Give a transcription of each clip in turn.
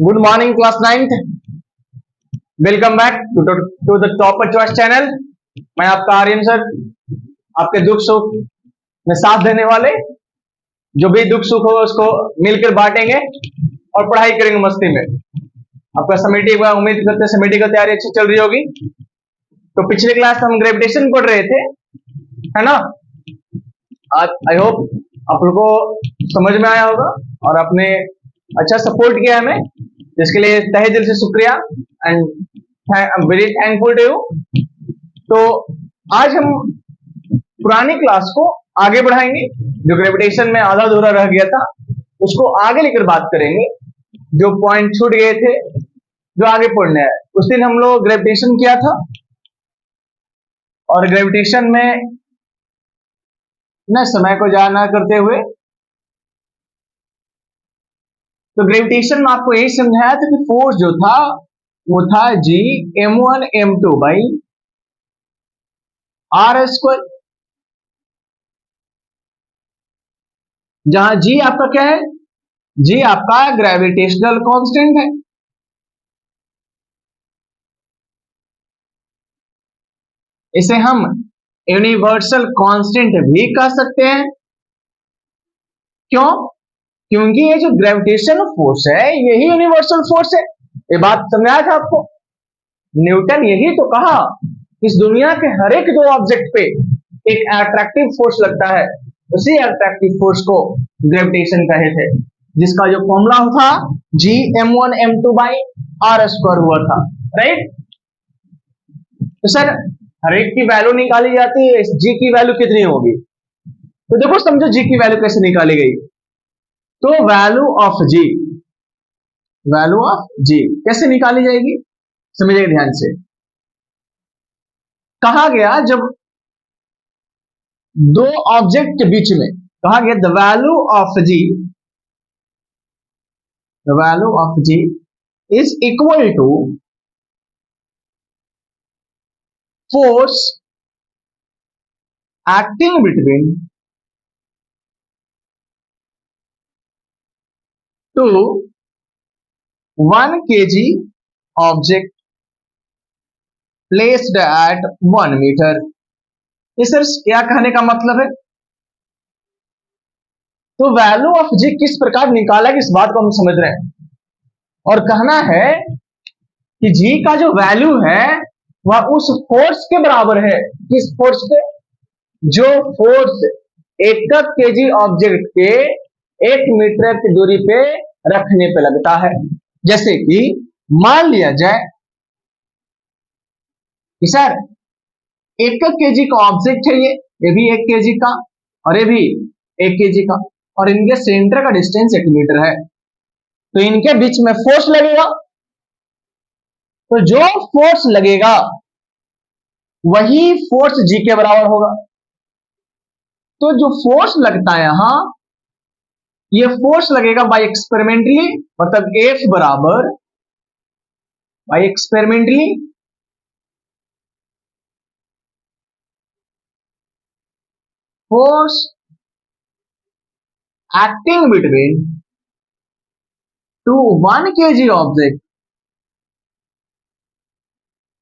Good morning class 9th। Welcome back to the topper choice channel. मैं आपका Aryan sir, आपके दुख सुख में साथ देने वाले। जो भी दुख सुख हो उसको मिलकर बांटेंगे और पढ़ाई करेंगे मस्ती में। आपका समिटी का उम्मीद करते हैं समिटी की तैयारी अच्छी चल रही होगी। तो पिछले क्लास हम ग्रेविटेशन पढ़ रहे थे, है ना। आज आई होप आप लोगों को समझ में आया होगा और आपने अच्छा सपोर्ट किया हमें, जिसके लिए तहे दिल से शुक्रिया and I am very thankful to you. तो आज हम पुरानी क्लास को आगे बढ़ाएंगे। जो ग्रेविटेशन में आधा अधूरा रह गया था उसको आगे लेकर बात करेंगे। जो पॉइंट छूट गए थे जो आगे पढ़ने हैं, उस दिन हम लोग ग्रेविटेशन किया था और ग्रेविटेशन में न समय को जाया ना करते हुए तो ग्रेविटेशन में आपको यही समझाया था कि फोर्स जो था वो था G m1 m2 by r square, जहां G आपका क्या है, G आपका ग्रेविटेशनल कांस्टेंट है। इसे हम यूनिवर्सल कांस्टेंट भी कह सकते हैं। क्यों? क्योंकि ये जो ग्रेविटेशन फोर्स है यही यूनिवर्सल फोर्स है। ये बात समझाया था आपको। न्यूटन यही तो कहा, इस दुनिया के हर एक दो ऑब्जेक्ट पे एक अट्रैक्टिव फोर्स लगता है, उसी अट्रैक्टिव फोर्स को ग्रेविटेशन कहे थे, जिसका जो फॉर्मूला था G m1 m2 by r square हुआ था, राइट। तो सर हर एक की वैल्यू निकाली जाती है, G की वैल्यू कितनी होगी? तो देखो समझो G की वैल्यू कैसे निकाली गई। तो वैल्यू ऑफ G कैसे निकाली जाएगी, समझिए ध्यान से। कहा गया जब दो ऑब्जेक्ट के बीच में कहा गया the value of G is equal to force acting between two 1 kg object placed at 1 meter. ये सर क्या कहने का मतलब है? तो वैल्यू ऑफ G किस प्रकार निकाला, इस बात को हम समझ रहे हैं। और कहना है कि G का जो वैल्यू है वह उस फोर्स के बराबर है। किस फोर्स के? जो फोर्स एकक केजी ऑब्जेक्ट के 1 मीटर की दूरी पे रखने पे लगता है। जैसे कि मान लिया जाए कि सर एकक केजी का ऑब्जेक्ट है, ये भी 1 केजी का और ये भी 1 केजी का, और इनके सेंटर का डिस्टेंस 1 मीटर है। तो इनके बीच में फोर्स लगेगा, तो जो फोर्स लगेगा वही फोर्स G के बराबर होगा। तो जो फोर्स लगता है यहां, ये फोर्स लगेगा बाय एक्सपेरिमेंटली, मतलब F बराबर by experimentally force acting between two 1 kg object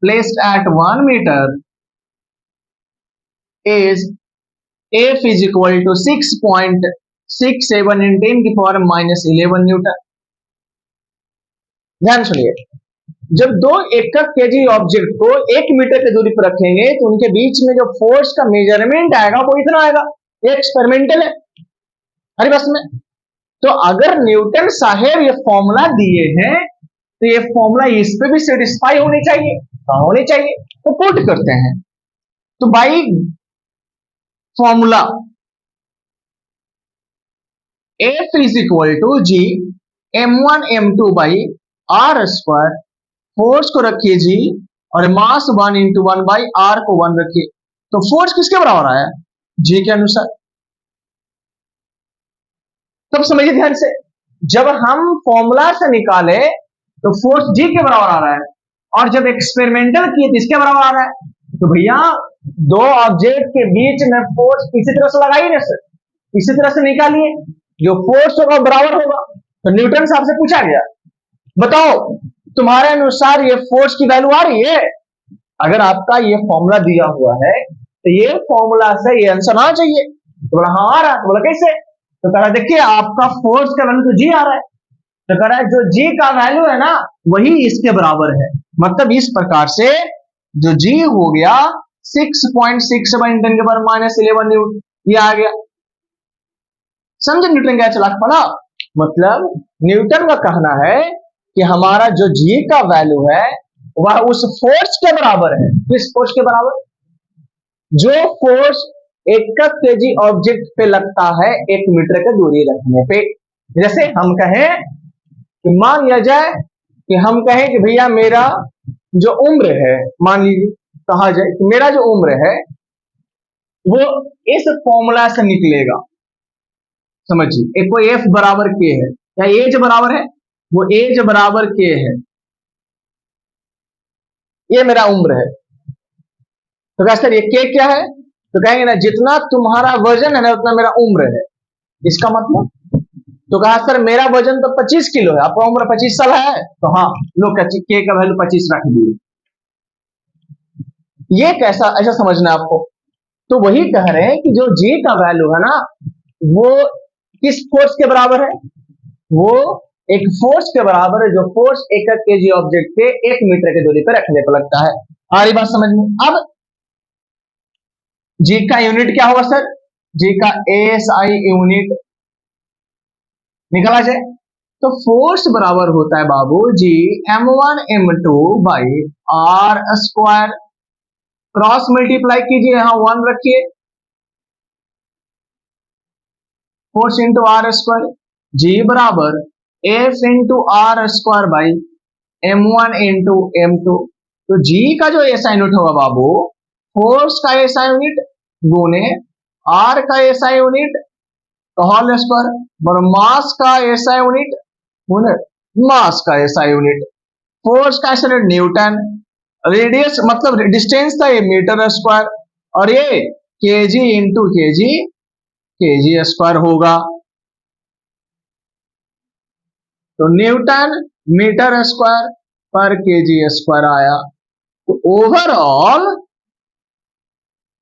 placed at 1 meter is F is equal to 6.67 in 10 की पावर -11 न्यूटन। ध्यान सुनिए, जब दो एकक केजी ऑब्जेक्ट को 1 मीटर की दूरी पर रखेंगे तो उनके बीच में जो फोर्स का मेजरमेंट आएगा वो इतना आएगा। ये एक्सपेरिमेंटल है, हरी बस में। तो अगर न्यूटन साहेब ये फॉर्मूला दिए हैं तो ये फॉर्मूला इस पे भी सेटिस्फाई होनी चाहिए, होनी चाहिए। तो पुट करते हैं, तो by formula F is equal to G m1 m2 by r square, force को रखिए G और मास 1 इंटू 1 बाई r को 1 रखिए। तो फोर्स किसके बराबर आया? G के अनुसार। तब समझिए ध्यान से, जब हम फॉर्मूला से निकाले तो फोर्स G के बराबर आ रहा है, और जब एक्सपेरिमेंटल किए तो इसके बराबर आ रहा है। तो भैया दो ऑब्जेक्ट के बीच में फोर्स किसी तरह से लगाइए ना सर, इसी तरह से निकालिए, जो फोर्स होगा बराबर होगा। तो न्यूटन साहब से पूछा गया बताओ तुम्हारे अनुसार ये फोर्स की वैल्यू आ रही है? अगर आपका ये फॉर्मूला दिया हुआ है तो ये फॉर्मूला से ये आंसर आना चाहिए। तो बोला हाँ आ रहा है। तो बोला कैसे? तो कह रहा देखिए आपका फोर्स का वैल्यू तो जी आ रहा है। तो कह रहा है जो जी का वैल्यू है ना वही इसके बराबर है। मतलब इस प्रकार से जो जी हो गया 6.67 10 के पावर -11 न्यूटन, ये आ गया। समझे न्यूटन क्या चला पड़ा? मतलब न्यूटन का कहना है कि हमारा जो जी का वैल्यू है वह उस फोर्स के बराबर है। किस फोर्स के बराबर? जो फोर्स एक केजी ऑब्जेक्ट पे लगता है 1 मीटर की दूरी रखने पे। जैसे हम कहें कि मान लिया जाए कि हम कहें कि भैया मेरा जो उम्र है, मान लीजिए कहा जाए कि मेरा जो उम्र है वो इस फॉर्मूला से निकलेगा। समझिए एक कोई एफ बराबर के है या एज बराबर है, वो एज बराबर के है, ये मेरा उम्र है। तो कहा सर ये के क्या है? तो कहेंगे ना जितना तुम्हारा वजन है ना उतना मेरा उम्र है। इसका मतलब? तो कहा सर मेरा वजन तो 25 किलो है, आपका उम्र 25 साल है। तो हाँ लोग के का वैल्यू 25 रख दिए। ये कैसा, ऐसा समझना आपको। तो वही कह रहे हैं कि जो जे का वैल्यू है ना वो किस फोर्स के बराबर है? वो एक फोर्स के बराबर है जो फोर्स एक केजी ऑब्जेक्ट के 1 मीटर की दूरी पर रखने पर लगता है। आ रही बात समझ में? अब जी का यूनिट क्या होगा सर? जी का एएसआई यूनिट निकाला जाए तो फोर्स बराबर होता है बाबू G m1 m2 by R square, cross multiply कीजिए, यहां 1 रखिए, force into R square, G बराबर F into R square by m1 into m2। तो जी का जो एसआई यूनिट होगा बाबू फोर्स का एसआई यूनिट गुने आर का एसआई यूनिट होल स्क्वायर और मास का एसआई यूनिट गुने मास का एसआई यूनिट। फोर्स का एसआई यूनिट न्यूटन, रेडियस मतलब डिस्टेंस था ये मीटर स्क्वायर, और ये KG into KG KG square होगा। तो न्यूटन मीटर स्क्वायर पर केजी स्क्वायर आया। तो ओवरऑल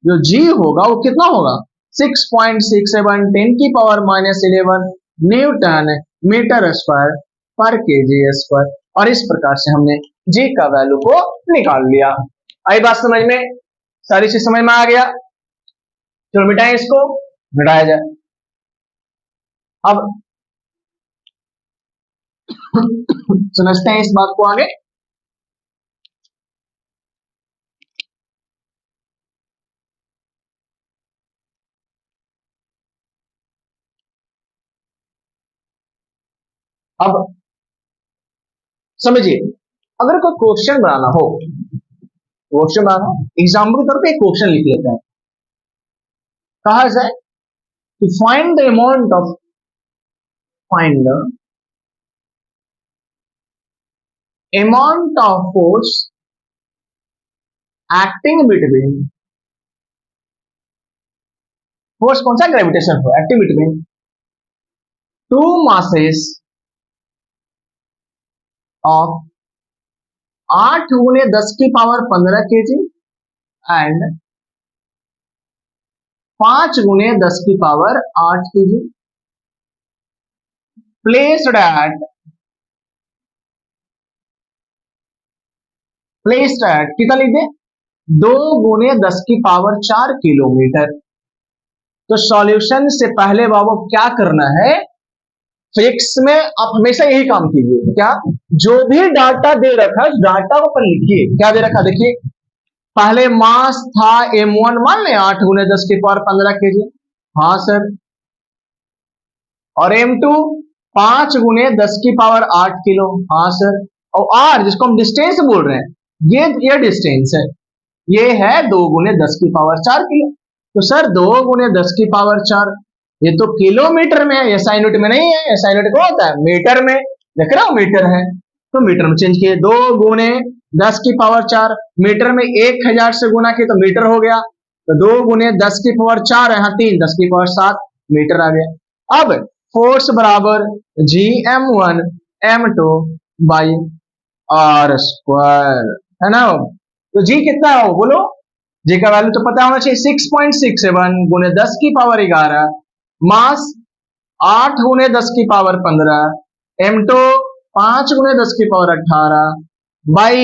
जो जी होगा वो कितना होगा? 6.67 10 की पावर -11 न्यूटन मीटर स्क्वायर पर केजी स्क्वायर। और इस प्रकार से हमने जी का वैल्यू को निकाल लिया। आई बात समझ में? सारी चीज समझ में आ गया? चलो मिटाएं इसको, मिटाया जाए। अब समझते हैं इस बात को आगे। अब समझिए अगर कोई क्वेश्चन बनाना हो, एग्जाम्पल के तौर पे एक क्वेश्चन लिख लेते हैं। कहा जाए कि find the amount of force acting between, force कौन सा? Gravitation force acting between to masses of 8 गुने 10 की पावर 15 केजी एंड 5 गुने 10 की पावर 8 केजी, प्लेस्ड एट कितना लिख दे? 2 गुने 10 की पावर 4 किलोमीटर। तो सॉल्यूशन से पहले बाबू क्या करना है? फिजिक्स में आप हमेशा यही काम कीजिए, क्या जो भी डाटा दे रखा है डाटा को पर लिखिए। क्या दे रखा देखिए, पहले मास था m1 मान ले 8 गुने 10 की पावर 15 केजी, हाँ सर, और m2 5 गुने 10 की पावर 8 किलो, हाँ सर, और r जिसको हम डिस्टेंस बोल रहे हैं ये डिस्टेंस है, ये है 2 गुने 10 की पावर 4 किलो। तो सर 2 गुने 10 की पावर 4 ये तो किलोमीटर में है, एसआई यूनिट में नहीं है। एसआई यूनिट कौन होता है? मीटर में। देख रहा हूं मीटर है तो मीटर में चेंज किए, 2 गुने 10 की पावर 4 मीटर में 1000 से गुना किए तो मीटर हो गया। तो 2 गुने 10 की पावर 4 यहाँ 3 10 की पावर 7 मीटर आ गया। अब फोर्स बराबर जी m1 m2 by R square, है ना। तो जी कितना है बोलो, जी का वैल्यू तो पता होना चाहिए 6.67 गुने 10 की पावर 11, मास 8 गुने 10 की पावर 15, एमटो 5 गुने 10 की पावर 18 बाई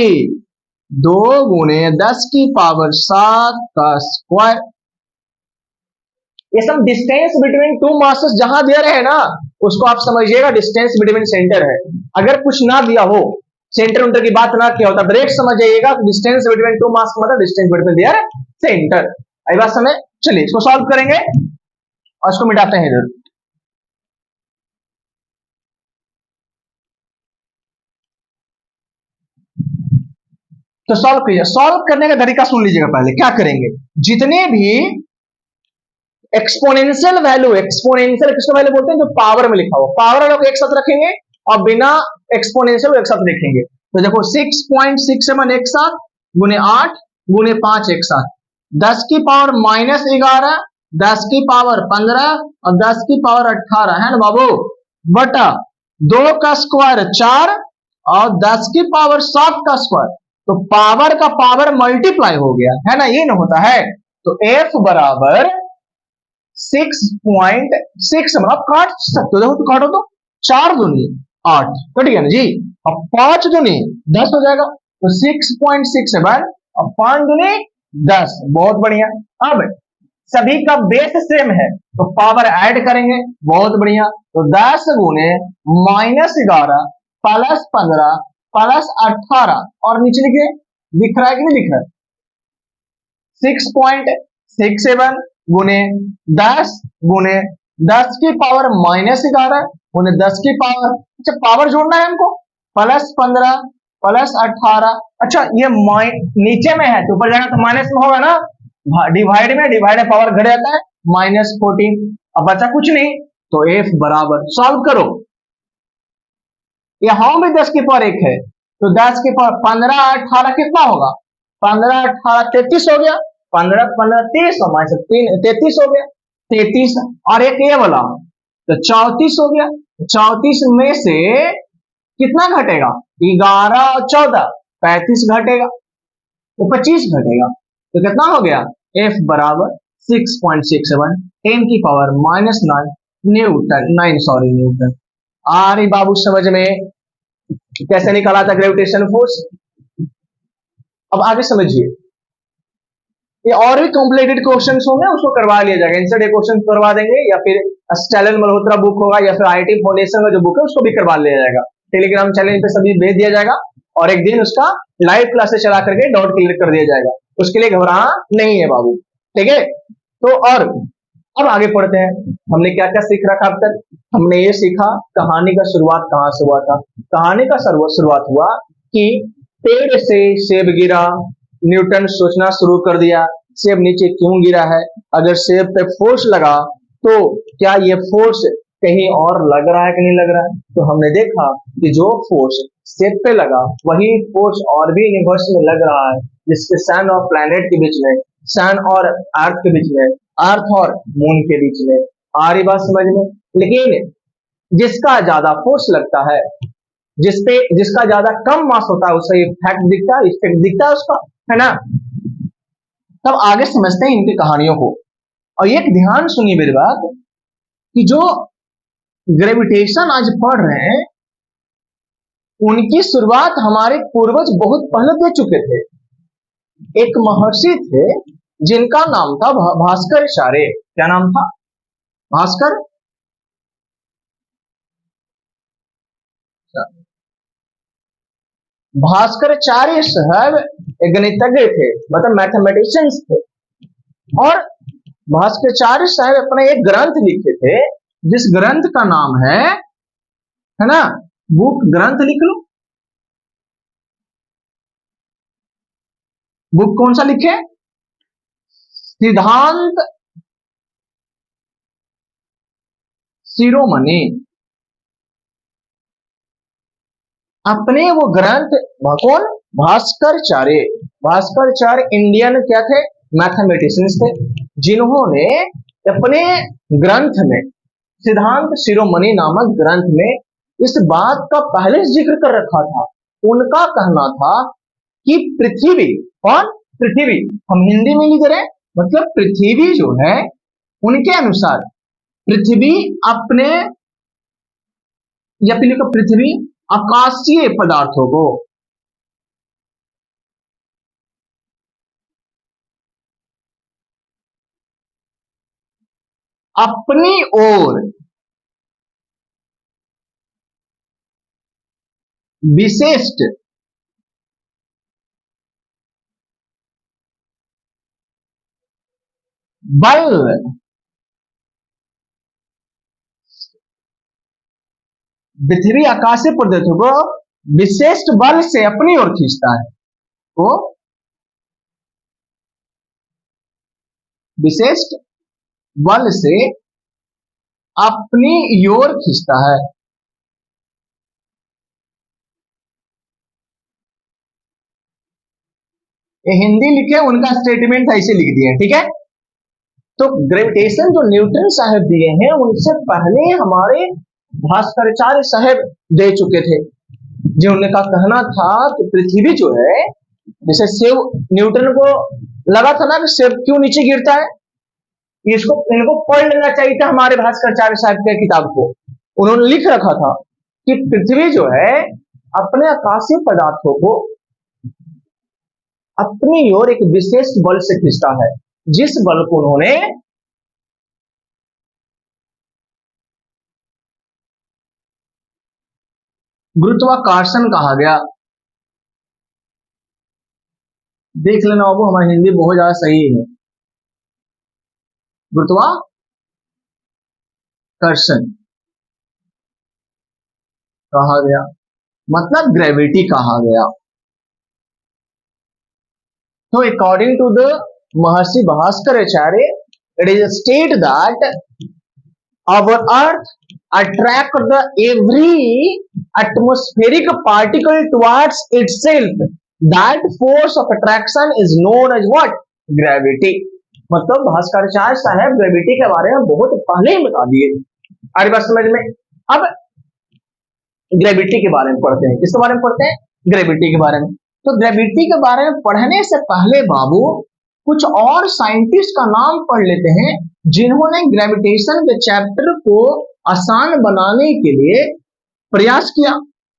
2 गुने 10 की पावर 7 का स्क्वायर। ये सब डिस्टेंस बिटवीन टू मासेस जहां दे रहे हैं ना, उसको आप समझिएगा डिस्टेंस बिटवीन सेंटर है। अगर कुछ ना दिया हो, सेंटर उंटर की बात ना किया होता, डायरेक्ट समझ जाइएगा डिस्टेंस बिटवीन टू मास मतलब डिस्टेंस बिटवीन देयर सेंटर। आई बात समझ। चलिए इसको सॉल्व करेंगे और इसको मिटाते हैं इधर। तो सॉल्व कीजिए। सॉल्व करने का तरीका सुन लीजिएगा। पहले क्या करेंगे, जितने भी एक्सपोनेंशियल वैल्यू, एक्सपोनेंशियल किसको वैल्यू बोलते हैं, जो पावर में लिखा हो, पावर वालों को एक साथ रखेंगे और बिना एक्सपोनेंशियल एक साथ लिखेंगे। तो देखो 6.67 एक साथ गुने 8 गुने 5 एक साथ, 10 की पावर -11, 10 की पावर 15 और 10 की पावर 18 है ना बाबू, बटा 2 का स्क्वायर 4 और 10 की पावर 7 का स्क्वायर। तो पावर का पावर मल्टीप्लाई हो गया है ना, ये ना होता है। तो F बराबर 6.6 मतलब काट सकते हो, देखो तो काटो तो 4 दूनी 8 कट गया ना जी, अब 5 दूनी 10 हो जाएगा। तो 6.67 और 5 दूनी 10, बहुत बढ़िया। अब सभी का बेस सेम है तो पावर ऐड करेंगे, बहुत बढ़िया। तो 10 गुने -11 प्लस 15 प्लस 18 और नीचे लिखे, दिख रहा है कि नहीं दिख रहा है, 6.67 गुने 10 गुने 10 की पावर -11 गुने 10 की पावर, अच्छा पावर जोड़ना है हमको, प्लस 15 प्लस 18। अच्छा ये नीचे में है तो ऊपर जाना तो माइनस में होगा ना, डिवाइड में पावर घट जाता है, -14। अब बचा कुछ नहीं, तो F बराबर सॉल्व करो। यहां भी 10 की पावर 1 है तो 10 की पावर 15 18 कितना होगा, 15 18 33 हो गया, 15 15 30 और माइनस 3 33 हो गया, 33 और एक ये वाला तो 34 हो गया। 34 में से कितना घटेगा, 11 और 14 35 घटेगा, तो 25 घटेगा। तो कितना हो गया, F बराबर 6.67 10 की पावर -9 न्यूटन, 9 सॉरी न्यूटन। आ रही बाबू समझ में, कैसे निकाला था ग्रेविटेशन फोर्स। अब आगे समझिए, ये और भी कॉम्प्लिकेटेड क्वेश्चन होंगे उसको करवा लिया जाएगा, इनसे क्वेश्चन करवा देंगे या फिर स्टेलन मल्होत्रा बुक होगा या फिर आईटी फाउंडेशन का जो बुक है उसको भी करवा लिया जाएगा। टेलीग्राम चैनल पे सभी भेज दिया जाएगा और एक दिन उसका लाइव क्लासेस चला करके डाउट क्लियर कर दिया जाएगा, उसके लिए घबराना नहीं है बाबू, ठीक है। तो और अब आगे पढ़ते हैं, हमने क्या क्या सीख रखा अब तक। हमने ये सीखा कहानी का शुरुआत कहां से हुआ था। कहानी का शुरुआत हुआ कि पेड़ से सेब गिरा, न्यूटन सोचना शुरू कर दिया सेब नीचे क्यों गिरा है, अगर सेब पे फोर्स लगा तो क्या ये फोर्स कहीं और लग रहा है कि नहीं लग रहा है। तो हमने देखा कि जो फोर्स सेब पे लगा वही फोर्स और भी यूनिवर्स में लग रहा है, जिसके सन और प्लैनेट के बीच में, सन और अर्थ के बीच में, अर्थ और मून के बीच में। आ रही बात समझ में। लेकिन जिसका ज्यादा फोर्स लगता है, जिसपे जिसका ज्यादा कम मास होता है उसका इफेक्ट दिखता है, इफेक्ट दिखता है उसका, है ना। तब आगे समझते हैं इनकी कहानियों को। और एक ध्यान सुनिए मेरी बात, कि जो ग्रेविटेशन आज पढ़ रहे हैं उनकी शुरुआत हमारे पूर्वज बहुत पहले दे चुके थे। एक महर्षि थे जिनका नाम था भास्कराचार्य। क्या नाम था, भास्कर भास्कराचार्य साहब एक गणितज्ञ थे, मतलब मैथमेटिशियंस थे। और भास्कराचार्य साहब अपना एक ग्रंथ लिखे थे जिस ग्रंथ का नाम है ना, बुक ग्रंथ लिख लो, बुक कौन सा लिखे, सिद्धांत शिरोमणि। अपने वो ग्रंथ कौन, भास्कराचार्य। भास्कराचार्य इंडियन क्या थे, मैथमेटिशियंस थे, जिन्होंने अपने ग्रंथ में सिद्धांत शिरोमणि नामक ग्रंथ में इस बात का पहले जिक्र कर रखा था। उनका कहना था कि पृथ्वी, कौन? पृथ्वी, हम हिंदी में लिख रहे हैं, मतलब पृथ्वी जो है, उनके अनुसार पृथ्वी अपने, या फिर लिखो पृथ्वी आकाशीय पदार्थों को अपनी ओर विशिष्ट बल पृथ्वी आकाशीय पदार्थों को विशिष्ट बल से अपनी ओर खींचता है, वो विशिष्ट बल से अपनी ओर खींचता है। ये हिंदी लिखे, उनका स्टेटमेंट ऐसे लिख दिए, ठीक है। तो ग्रेविटेशन जो न्यूटन साहब दिए हैं, उनसे पहले हमारे भास्कराचार्य साहब दे चुके थे, जिन्होंने का कहना था कि पृथ्वी जो है, जैसे सेब, न्यूटन को लगा था ना कि सेब क्यों नीचे गिरता है, इसको इनको पढ़ लेना चाहिए था हमारे भास्कराचार्य साहब के किताब को। उन्होंने लिख रखा था कि पृथ्वी जो है अपने आकाशीय पदार्थों को अपनी ओर एक विशेष बल से खींचता है, जिस बल को उन्होंने गुरुत्वाकर्षण कहा गया। देख लेना बाबू, हमारी हिंदी बहुत ज्यादा सही है। गुरुत्वाकर्षण कहा गया, मतलब ग्रेविटी कहा गया। तो according to the Maharshi Bhaskaracharya, it is state that our earth attract the every atmospheric particle towards itself. That force of attraction is known as what? Gravity. मतलब भास्कराचार्य साहब ग्रेविटी के बारे में बहुत पहले ही बता दिए। आ रही बात समझ में? अब ग्रेविटी के बारे में पढ़ते हैं। किसके बारे में पढ़ते हैं? ग्रेविटी के बारे में। तो ग्रेविटी के बारे में पढ़ने से पहले बाबू कुछ और साइंटिस्ट का नाम पढ़ लेते हैं, जिन्होंने ग्रेविटेशन के चैप्टर को आसान बनाने के लिए प्रयास किया।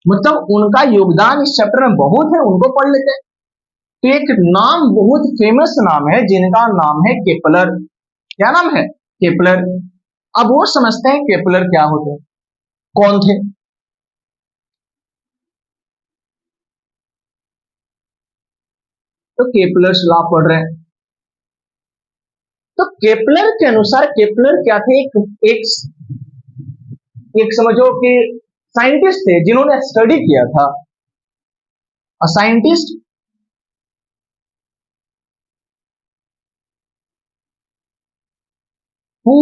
मतलब उनका योगदान इस चैप्टर में बहुत है, उनको पढ़ लेते हैं। तो एक नाम, बहुत फेमस नाम है, जिनका नाम है केपलर। क्या नाम है? केपलर। अब वो समझते हैं केपलर क्या होते हैं, कौन थे। तो केपलर लॉ पढ़ रहे हैं। तो केपलर के अनुसार, केपलर क्या थे? एक समझो कि साइंटिस्ट थे, जिन्होंने स्टडी किया था। A scientist who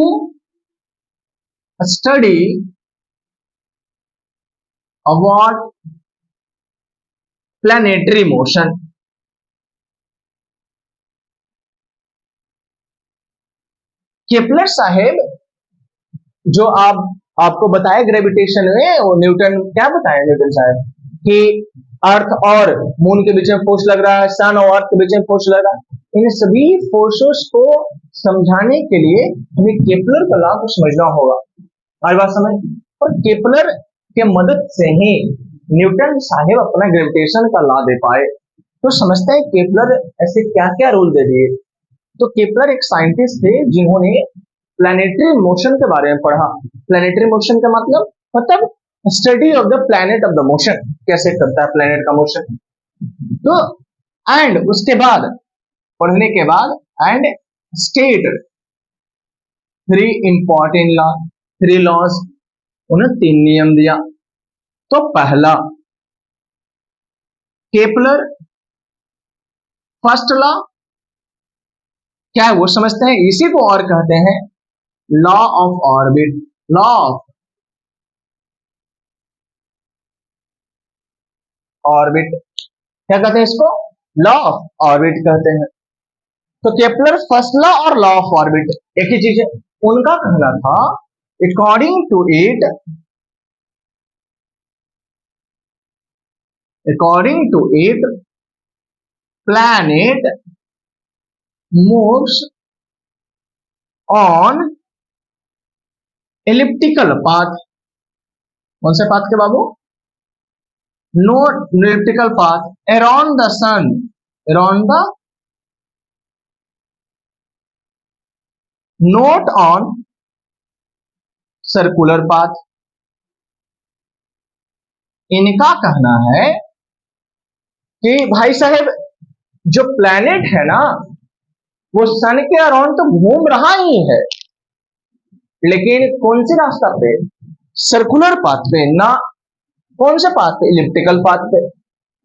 study about planetary motion. Kepler साहेब जो आपको बताया ग्रेविटेशन में, वो न्यूटन क्या बताया न्यूटन साहब कि अर्थ और मून के बीच में फोर्स लग रहा है, सन और अर्थ के बीच में फोर्स लग रहा है। इन सभी फोर्सेस को समझाने के लिए हमें केपलर का लॉ को समझना होगा। हर बात समझ। और केपलर के मदद से ही न्यूटन साहेब अपना ग्रेविटेशन का लॉ दे पाए। तो समझते हैं केपलर ऐसे क्या क्या रूल दे दिए। तो केपलर एक साइंटिस्ट थे, जिन्होंने प्लैनेटरी मोशन के बारे में पढ़ा। प्लैनेटरी मोशन का मतलब study of the planet of the motion, कैसे करता है प्लैनेट का मोशन। तो एंड उसके बाद, पढ़ने के बाद, and state three important law, three laws, उन्हें तीन नियम दिया। तो पहला केपलर फर्स्ट लॉ क्या है वो समझते हैं। इसी को और कहते हैं law of orbit. Law of orbit क्या कहते हैं इसको? लॉ ऑफ ऑर्बिट कहते हैं। तो केपलर फर्स्ट लॉ और लॉ ऑफ ऑर्बिट एक ही चीज है। उनका कहना था, according to it according to it planet moves on elliptical path. कौन से पाथ के बाबू? No elliptical path around the sun, around the, not on circular path. इनका कहना है कि भाई साहब जो प्लैनेट है ना वो सन के अराउंड तो घूम रहा ही है, लेकिन कौन से रास्ता पे? सर्कुलर पाथ पे, ना कौन से पाथ पे? इलिप्टिकल पाथ पे।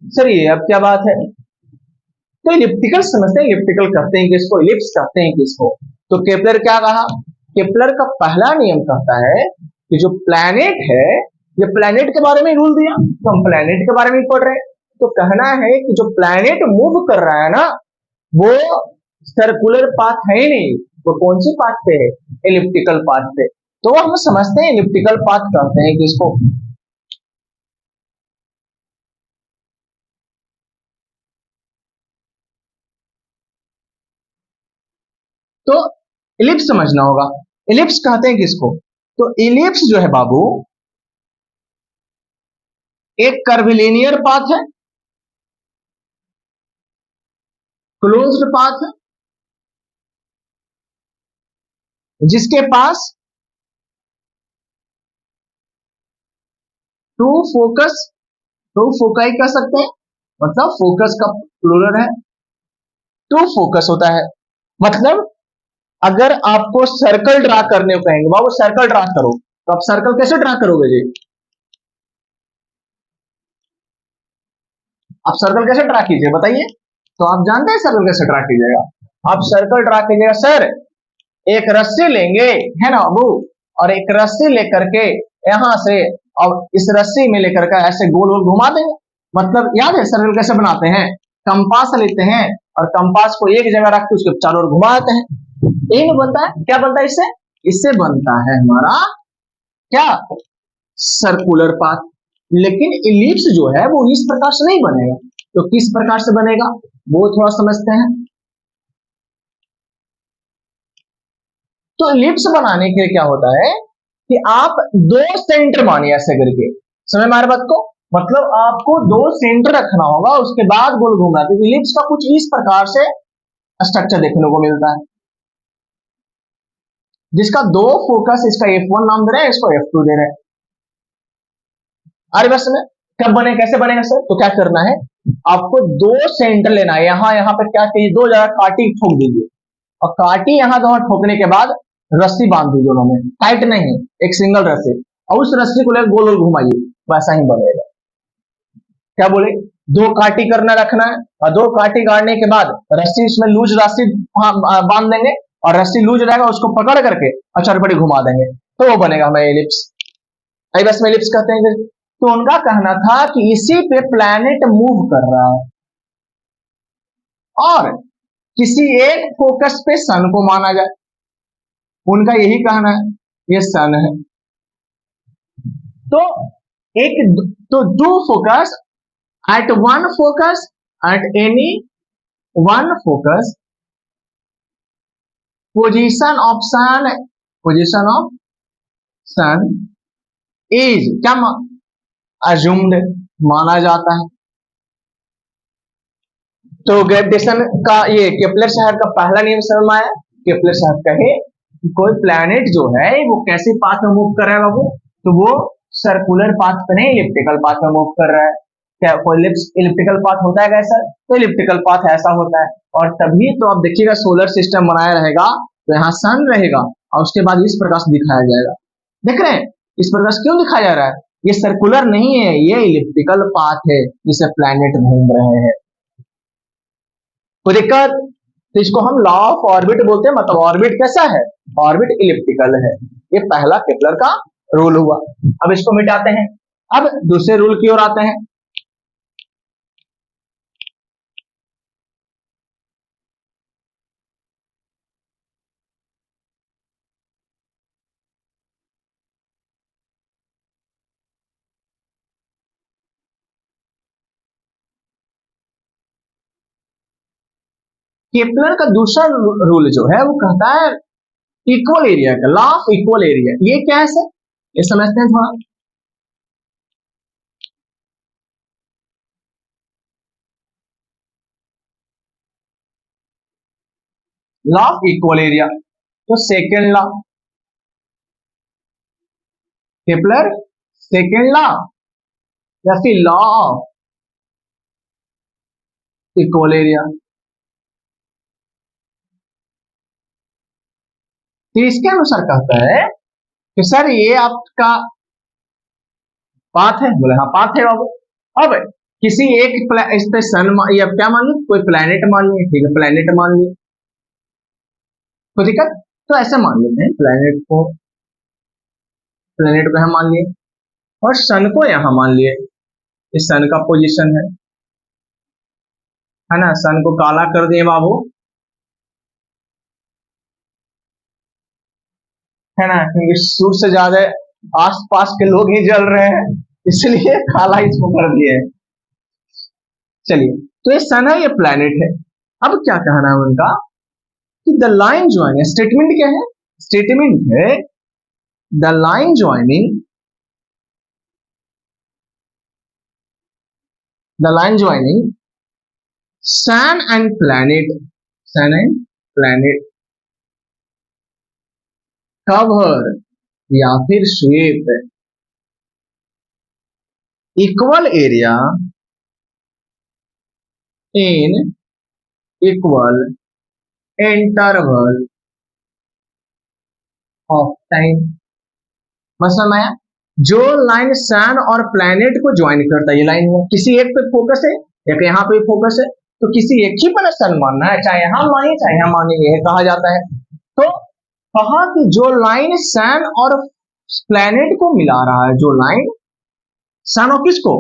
सर ये अब क्या बात है? तो इलिप्टिकल समझते हैं, इलिप्टिकल कहते हैं किसको? इलिप्स कहते हैं किसको? तो केपलर क्या कहा? केपलर का पहला नियम कहता है कि जो प्लैनेट है, ये प्लैनेट के बारे में रूल दिया तो हम प्लैनेट के बारे में पढ़ रहे हैं, तो कहना है कि जो प्लैनेट मूव कर रहा है ना वो सर्कुलर पाथ है ही नहीं, वो कौन सी पाथ पे है? एलिप्टिकल पाथ पे। तो हम समझते हैं एलिप्टिकल पाथ कहते हैं किसको? तो इलिप्स समझना होगा। इलिप्स कहते हैं किसको? तो इलिप्स जो है बाबू एक कर्विलिनियर पाथ है, क्लोज्ड पाथ है, जिसके पास टू फोकस, टू फोकाई कह सकते हैं, मतलब फोकस का प्लूरल है, टू फोकस होता है। मतलब अगर आपको सर्कल ड्रा करने को कहेंगे बाबू सर्कल ड्रा करो, तो आप सर्कल कैसे ड्रा करोगे जी? आप सर्कल कैसे ड्रा कीजिए बताइए? तो आप जानते हैं सर्कल कैसे ड्रा कीजिएगा? आप सर्कल ड्रा कीजिएगा सर, एक रस्सी लेंगे है ना बाबू, और एक रस्सी लेकर के यहां से और इस रस्सी में लेकर के ऐसे गोल गोल घुमा देंगे। मतलब याद है सर्कल कैसे बनाते हैं? कंपास लेते हैं और कंपास को एक जगह रख के उसके चारों ओर घुमाते हैं, यही नहीं बनता है? क्या बनता है इससे? इससे बनता है हमारा क्या? Circular path. लेकिन इलिप्स जो है वो इस प्रकार से नहीं बनेगा, तो किस प्रकार से बनेगा वो थोड़ा समझते हैं। तो इलिप्स बनाने के लिए क्या होता है कि आप दो सेंटर मानिए ऐसे करके, समझ में आ रहा बात को? मतलब आपको दो सेंटर रखना होगा उसके बाद गोल घूमना। तो इलिप्स का कुछ इस प्रकार से स्ट्रक्चर देखने को मिलता है, जिसका दो फोकस, इसका F1 नाम दे रहे हैं, इसको F2 दे रहे हैं। अरे बस में कब बने, कैसे बनेगा सर? तो क्या करना है, आपको दो सेंटर लेना है, यहां यहां पे क्या चाहिए, दो जगह काटी ठोक दीजिए, और काटी यहां दोनों ठोकने के बाद रस्सी बांध दीजिए दोनों में, टाइट नहीं, एक सिंगल रस्सी, और उस रस्सी को लेकर गोल गोल घुमाइए, वैसा ही बनेगा। क्या बोले? दो काटी करना रखना है, और दो काटी गाड़ने के बाद रस्सी, इसमें लूज रस्सी बांध देंगे, और रस्सी लूज रहेगा उसको पकड़ करके और चरपटी घुमा देंगे, तो वो बनेगा हमें एलिप्स। आई बस में एलिप्स कहते हैं। तो उनका कहना था कि इसी पे प्लैनेट मूव कर रहा है और किसी एक फोकस पे सन को माना जाए, उनका यही कहना है, ये सन है। तो एक, तो do focus at one focus, at any one focus, position of sun, position of sun is क्या assumed माना जाता है। तो ग्रेविटेशन का ये केपलर साहब का पहला नियम समझ में आया। केपलर साहब कहे कि कोई प्लैनेट जो है वो कैसे पाथ में मूव कर रहा है बाबू, तो वो सर्कुलर पाथ पे नहीं इलिप्टिकल पाथ में मूव कर रहा है। क्या कोई इलिप्टिकल पाथ होता है कैसा? तो इलिप्टिकल पाथ ऐसा होता है, और तभी तो आप देखिएगा सोलर सिस्टम बनाया रहेगा तो यहाँ सन रहेगा और उसके बाद इस प्रकार से दिखाया जाएगा। देख रहे हैं इस प्रकार से क्यों दिखाया जा रहा है? ये सर्कुलर नहीं है, ये इलिप्टिकल पाथ है जिसे प्लैनेट घूम रहे हैं। कोई दिक्कत? तो इसको हम लॉ ऑफ ऑर्बिट बोलते हैं, मतलब ऑर्बिट कैसा है? ऑर्बिट इलिप्टिकल है। ये पहला केपलर का रूल हुआ। अब इसको मिटाते हैं, अब दूसरे रूल की ओर आते हैं। केपलर का दूसरा रूल जो है वो कहता है इक्वल एरिया का, लॉ ऑफ इक्वल एरिया। ये क्या है सर, ये समझते हैं थोड़ा। लॉ ऑफ इक्वल एरिया, तो second law, Kepler second law या फिर लॉ ऑफ इक्वल एरिया। तो इसके अनुसार कहता है कि सर ये आपका पाथ है, बोले हाँ पाथ है बाबू। अब किसी एक इस पे सन या क्या मान लो, कोई प्लेनेट मान लिया, ठीक है प्लेनेट मान लिया, कोई दिक्कत? तो ऐसे मान लेते हैं प्लेनेट को यहाँ मान लिए और सन को यहाँ मान लिए। इस सन का पोजीशन है ना, सन को काला कर दिए बाबू, है ना, क्योंकि सूर्य से ज्यादा आसपास के लोग ही जल रहे हैं, इसलिए काला इसको कर दिए। चलिए, तो ये सन है, ये प्लेनेट है। अब क्या कहना है उनका कि द लाइन ज्वाइनिंग, स्टेटमेंट क्या है, स्टेटमेंट है the line joining, the line joining sun and planet, sun and planet cover या फिर sweep equal area in equal interval of time. मतलब आया, जो लाइन सन और प्लेनेट को ज्वाइन करता है, ये लाइन है, किसी एक पे फोकस है या यहाँ पे फोकस है, तो किसी एक ही पर सन मानना है, चाहे यहां माने चाहे यहां माने, यह कहा जाता है। तो कहा कि जो लाइन सन और प्लेनेट को मिला रहा है, जो लाइन सन और किसको,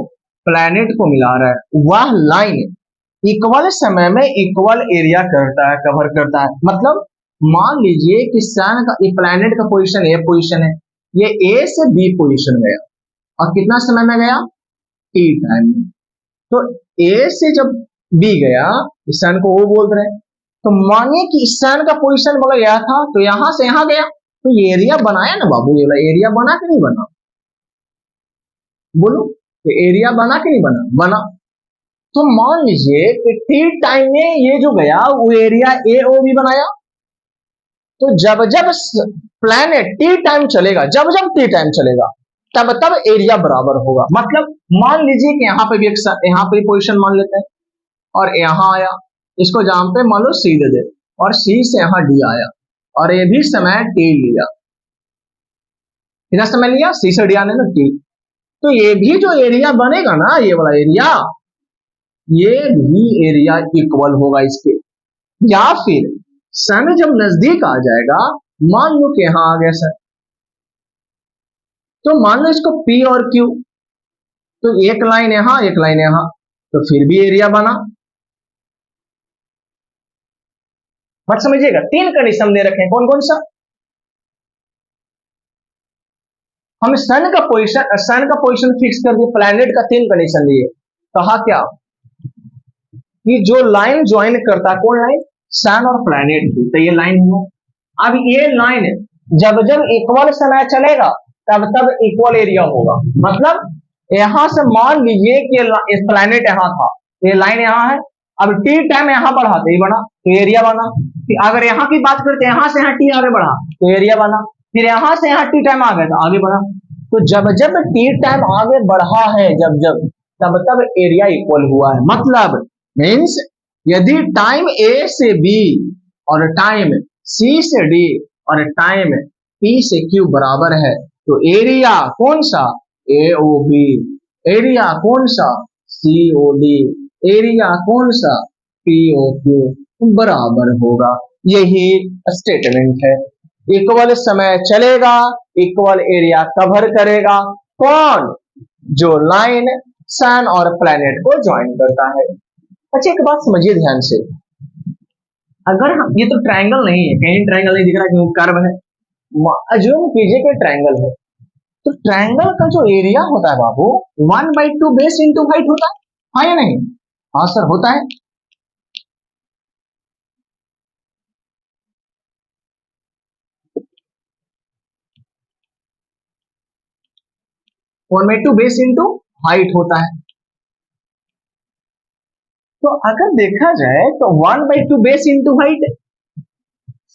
प्लेनेट को मिला रहा है, वह लाइन इक्वल समय में इक्वल एरिया करता है, कवर करता है। मतलब मान लीजिए कि सन का, प्लेनेट का पोजीशन ए पोजीशन है, ये ए से बी पोजीशन गया और कितना समय में गया, टी टाइम में। तो ए से जब बी गया, सन को वो बोल रहे हैं, तो मानिए कि सन का पोजीशन बोला गया था, तो यहां से यहां गया, तो ये एरिया बनाया ना बाबू, ये एरिया बना कि नहीं बना, बोलो, ये एरिया बना कि नहीं बना, बना। तो मान लीजिए कि टी टाइम में ये जो गया वो एरिया ए ओ बी बनाया, तो जब जब प्लैनेट टी टाइम चलेगा, जब जब टी टाइम चलेगा, तब तब एरिया बराबर होगा। मतलब मान लीजिए कि यहाँ पे भी एक, यहाँ पे पोजीशन मान लेते हैं और यहाँ आया, इसको जहां पे मान लो सी दे दे, और सी से यहाँ डी आया और ये भी समय टी लिया, कितना समय लिया, सी से डी आने में टी। तो ये भी जो एरिया बनेगा ना, ये वाला एरिया, ये भी एरिया इक्वल होगा इसके। या फिर सन जब नजदीक आ जाएगा, मान लो कि यहां आ गया सर, तो मान लो इसको P और Q, तो एक लाइन यहां एक लाइन यहां, तो फिर भी एरिया बना। मत समझिएगा, तीन कंडीशन दे रखे हैं, कौन कौन सा, हम सन का पोजीशन फिक्स कर दिए, प्लैनेट का तीन कंडीशन दिए। कहा क्या कि जो लाइन ज्वाइन करता है, कौन लाइन, सन और प्लैनेट की, तो ये लाइन हुआ। अब ये लाइन जब जब इक्वल समय चलेगा, तब तब इक्वल एरिया होगा। मतलब यहां से मान लीजिए कि प्लैनेट यहां था, ये लाइन यहां है, अब टी टाइम यहां बढ़ा तो ये बना, तो एरिया बना। अगर यहाँ की बात करते हैं, यहां से यहाँ टी आगे बढ़ा तो एरिया बना, फिर यहां से यहाँ टी टाइम आ गया तो आगे बढ़ा। तो जब जब टी टाइम आगे बढ़ा है, जब जब, तब तब एरिया इक्वल हुआ है। मतलब मीन्स यदि टाइम ए से बी और टाइम सी से डी और टाइम पी से क्यू बराबर है, तो एरिया कौन सा, ए ओ बी, एरिया कौन सा, सी ओ डी, एरिया कौन सा, पी ओ क्यू बराबर होगा। यही स्टेटमेंट है। इक्वल समय चलेगा, इक्वल एरिया कवर करेगा, कौन, जो लाइन सन और प्लैनेट को ज्वाइन करता है। अच्छा एक बात समझिए ध्यान से, अगर हम, ये तो ट्रायंगल नहीं है, कहीं ट्रायंगल नहीं दिख रहा क्योंकि कर्व है, अज्यूम कीजिए कि ट्रायंगल है, तो ट्रायंगल का जो एरिया होता है बाबू, 1/2 बेस इंटू हाइट होता है, हाँ या नहीं, हाँ सर होता है। 1/2 बेस इंटू हाइट होता है। तो अगर देखा जाए तो 1/2 बेस इंटू हाइट,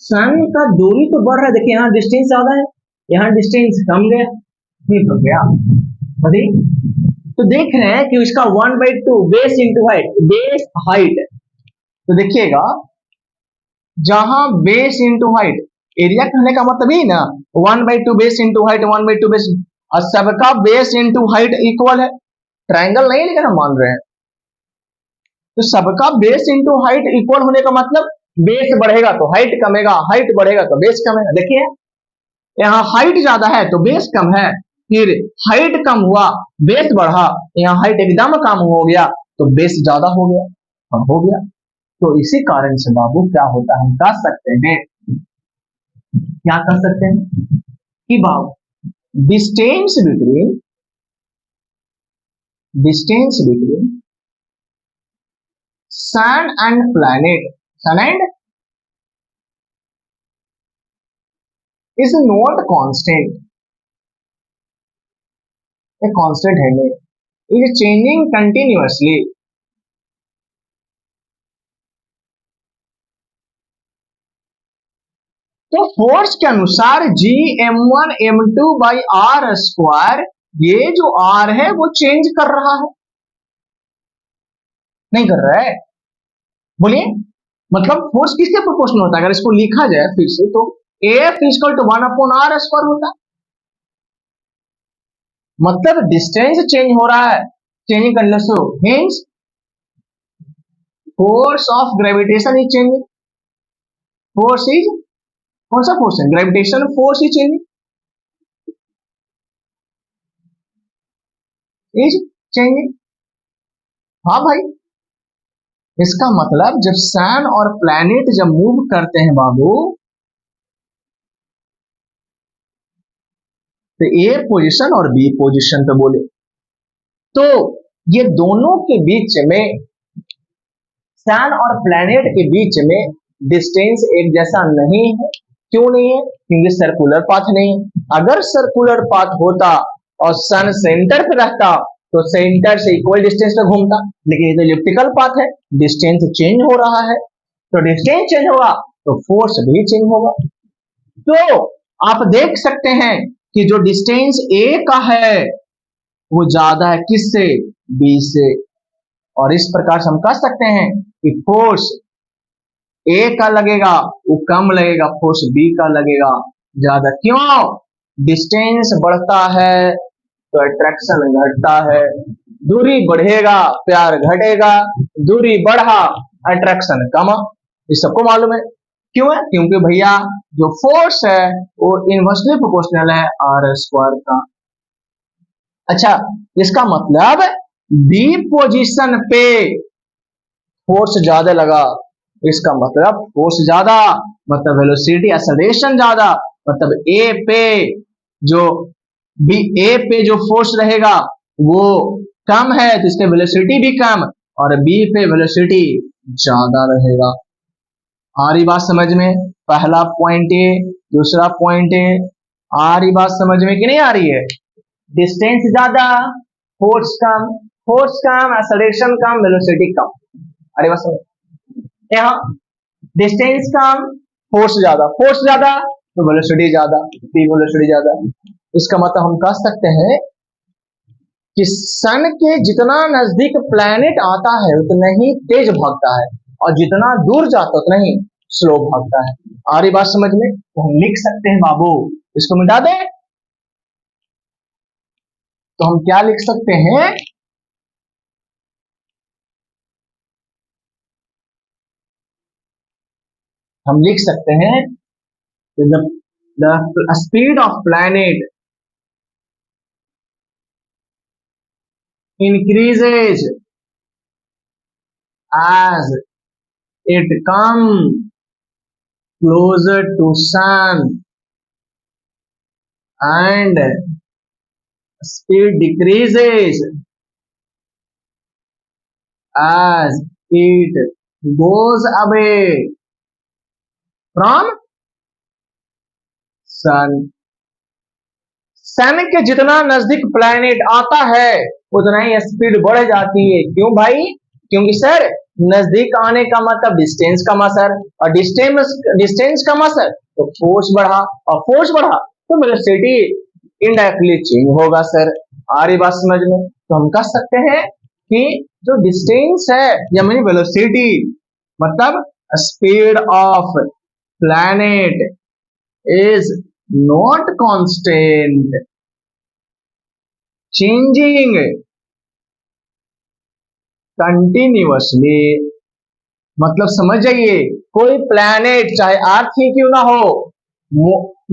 सन का दूरी तो बढ़ रहा है, देखिए यहाँ डिस्टेंस ज्यादा है, यहाँ डिस्टेंस कम गया, ये बढ़ गया। तो देख रहे हैं कि इसका 1/2 base into height, base height, तो देखिएगा जहां बेस इंटू हाइट, एरिया कहने का मतलब ही ना 1/2 बेस इंटू हाइट, 1/2 बेस, और सबका बेस इंटू हाइट इक्वल है, ट्रायंगल नहीं लेकिन हम मान रहे हैं, तो सबका बेस इंटू हाइट इक्वल होने का मतलब बेस बढ़ेगा तो हाइट कमेगा, हाइट बढ़ेगा तो बेस कमेगा। देखिए यहाँ हाइट ज्यादा है तो बेस कम है, फिर हाइट कम हुआ बेस बढ़ा, यहाँ हाइट एकदम कम हो गया तो बेस ज्यादा हो गया, कम हो गया। तो इसी कारण से बाबू क्या होता है, हम कह सकते हैं, क्या कह सकते हैं कि बाबू distance between sun and planet, sun and is not constant, a constant है नहीं, it is changing continuously। तो फोर्स के अनुसार G m1m2/r², ये जो r है वो चेंज कर रहा है, नहीं कर रहा है, बोलिए, मतलब फोर्स किसके प्रोपोर्शनल होता है, अगर इसको लिखा जाए फिर से तो F = 1/r², होता है, मतलब डिस्टेंस चेंज हो रहा है, changing condition means force of gravitation is changing, force is, कौन सा फोर्स है, gravitation force is changing, is changing. हाँ भाई, इसका मतलब जब सन और प्लैनेट जब मूव करते हैं बाबू, तो ए पोजीशन और बी पोजीशन पे बोले, तो ये दोनों के बीच में, सन और प्लैनेट के बीच में डिस्टेंस एक जैसा नहीं है। क्यों नहीं है, क्योंकि सर्कुलर पाथ नहीं है। अगर सर्कुलर पाथ होता और सन सेंटर पे रहता तो सेंटर से इक्वल डिस्टेंस पे घूमता, लेकिन ये तो इलिप्टिकल पाथ है, डिस्टेंस चेंज हो रहा है, तो डिस्टेंस चेंज होगा तो फोर्स भी चेंज होगा। तो आप देख सकते हैं कि जो डिस्टेंस ए का है वो ज्यादा है किससे, बी से, और इस प्रकार से हम कह सकते हैं कि फोर्स ए का लगेगा वो कम लगेगा, फोर्स बी का लगेगा ज्यादा। क्यों, डिस्टेंस बढ़ता है तो अट्रैक्शन घटता है, दूरी बढ़ेगा प्यार घटेगा, दूरी बढ़ा अट्रैक्शन कम, ये सबको मालूम है। क्यों है, क्योंकि भैया जो फोर्स है वो इनवर्सली प्रोपोर्शनल है r² का। अच्छा, इसका मतलब बी पोजीशन पे फोर्स ज्यादा लगा, इसका मतलब फोर्स ज्यादा मतलब वेलोसिटी एक्सेलरेशन ज्यादा, मतलब ए पे जो बी, ए पे जो फोर्स रहेगा वो कम है तो इसके वेलोसिटी भी कम, और बी पे वेलोसिटी ज्यादा रहेगा। आ रही बात समझ में, पहला पॉइंट ए, दूसरा पॉइंट ए, आ रही बात समझ में कि नहीं आ रही है, डिस्टेंस ज्यादा फोर्स कम, फोर्स कम एक्सेलरेशन कम वेलोसिटी कम। अरे बस यहाँ डिस्टेंस कम फोर्स ज्यादा तो वेलोसिटी ज्यादा, वेलोसिटी ज्यादा। इसका मतलब हम कह सकते हैं कि सन के जितना नजदीक प्लैनेट आता है उतना ही तेज भागता है, और जितना दूर जाता है उतना ही स्लो भागता है। आ रही बात समझ में, तो हम लिख सकते हैं बाबू, इसको मिटा दें तो हम क्या लिख सकते हैं, हम लिख सकते हैं the speed of planet increases as it comes closer to sun, and speed decreases as it goes away from sun। सन के जितना नजदीक प्लैनेट आता है उतना ही स्पीड बढ़ जाती है। क्यों भाई? क्योंकि सर नजदीक आने का मतलब डिस्टेंस कमा सर, और डिस्टेंस कमा सर तो फोर्स बढ़ा, और फोर्स बढ़ा तो वेलोसिटी इनडायरेक्टली चेंज होगा सर। आ रही बात समझ में? तो हम कह सकते हैं कि जो डिस्टेंस है या मेरी वेलोसिटी मतलब speed of planet is not constant, changing continuously. मतलब समझ जाइए, कोई प्लैनेट चाहे अर्थ ही क्यों ना हो,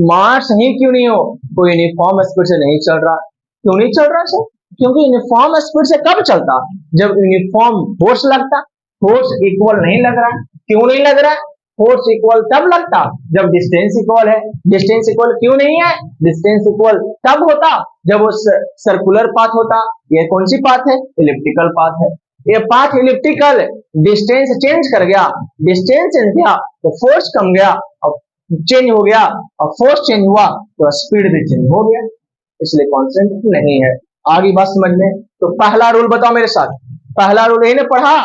मार्स ही क्यों नहीं हो, कोई यूनिफॉर्म स्पीड से नहीं चल रहा। क्यों नहीं चल रहा सर? क्योंकि यूनिफॉर्म स्पीड से कब चलता? जब यूनिफॉर्म फोर्स लगता। फोर्स इक्वल नहीं लग रहा। क्यों नहीं लग रहा? फोर्स इक्वल तब लगता जब डिस्टेंस इक्वल है। डिस्टेंस इक्वल क्यों नहीं है? डिस्टेंस इक्वल तब होता जब वो सर्कुलर पाथ होता। ये कौन सी पाथ है? इलिप्टिकल पाथ है। ये पाथ इलिप्टिकल, डिस्टेंस चेंज कर गया, डिस्टेंस चेंज किया तो फोर्स कम गया और चेंज हो गया, और फोर्स चेंज हुआ तो स्पीड भी चेंज हो गया, इसलिए कांस्टेंट नहीं है। आगे बात समझ में? तो पहला रूल बताओ मेरे साथ। पहला रूल यही ने पढ़ा,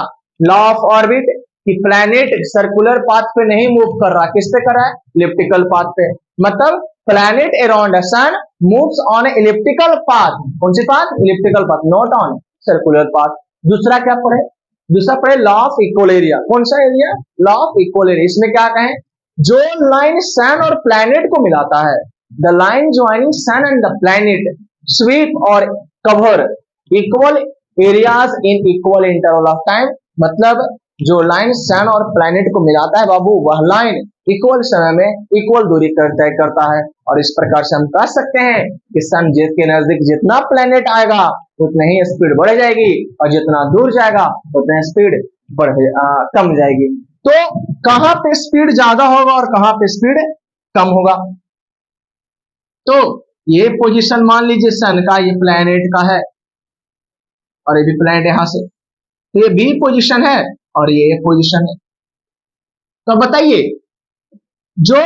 लॉ ऑफ ऑर्बिट, कि प्लैनेट सर्कुलर पाथ पे नहीं मूव कर रहा, किस पे कर रहा है? इलिप्टिकल पाथ पे। मतलब planet around sun moves on elliptical path. कौन सी path? Elliptical path, not on circular path. दूसरा क्या पढ़े? दूसरा पढ़े लॉ ऑफ इक्वल एरिया। कौन सा area? Law of equal area. इसमें क्या कहें? जो लाइन सन और प्लैनेट को मिलाता है, the line joining sun and the planet sweep और cover equal areas in equal interval of time. मतलब जो लाइन सन और प्लैनेट को मिलाता है बाबू, वह लाइन इक्वल समय में इक्वल दूरी तय करता है। और इस प्रकार से हम कह सकते हैं कि सन के नजदीक जितना प्लैनेट आएगा उतनी ही स्पीड बढ़ जाएगी, और जितना दूर जाएगा उतनी स्पीड कम जाएगी। तो कहां पे स्पीड ज्यादा होगा और कहां पे स्पीड कम होगा? तो ये पोजीशन मान लीजिए सन का, ये प्लैनेट का है, और ये भी प्लैनेट यहां से, तो ये बी पोजीशन है और ये पोजीशन है। तो बताइए, जो